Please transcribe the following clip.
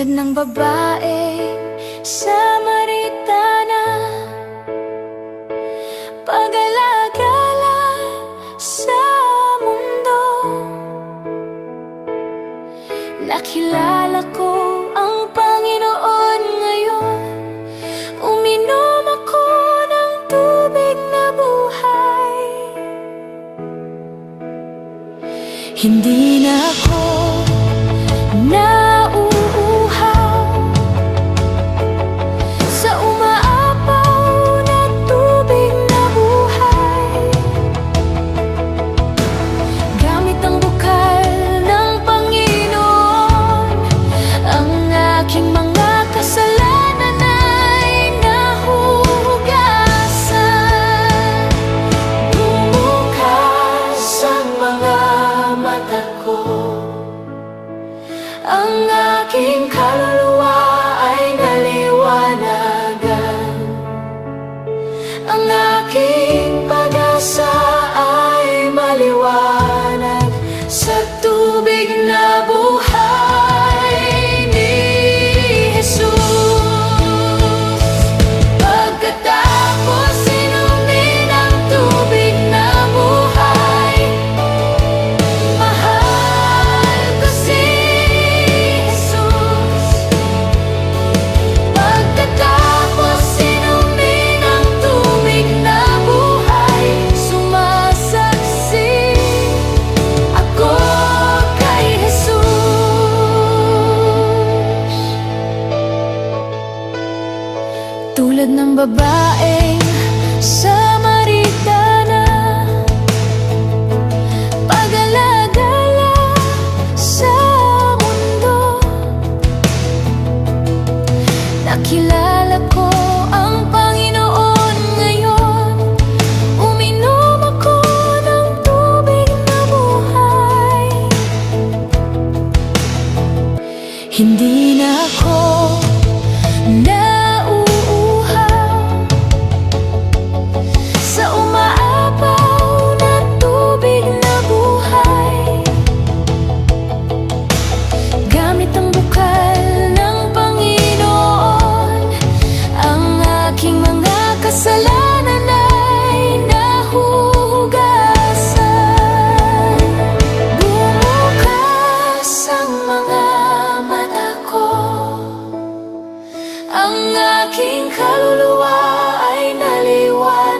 Tulad ng babaeng Samaritana, pag-alagala sa mundo. Nakilala ko ang Panginoon ngayon. Uminom ako ng tubig na buhay. Hindi na ako nauuhaw sa umaapaw na tubig na buhay. Gamit ang bukal ng Panginoon, ang aking mga kasalanan ay nahuhugasan. Bumukas ang mga mata ko, ang aking kaluluwa ay naliwanagan. Ang aking pag-asa ay maliwanag sa tubig na buhay ni Jesus. Pagkatapos inumin ang tubig na buhay, mahal ko si Jesus. Pagkatapos inumin ang tubig na buhay, sumasaksi ako kay Jesus. Tulad ng babaeng Samaritana, pag-alagala sa mundo. Nakilala ko ang Panginoon ngayon. Uminom ako ng tubig na buhay. Hindi na ako nauuhaw sa umaapaw na tubig na buhay. Gamit ang bukal ng Panginoon, ang aking mga kasalanan ay nahuhugasan. Bumukas ang mga mata ko, ang aking kaluluwa ay naliwanag.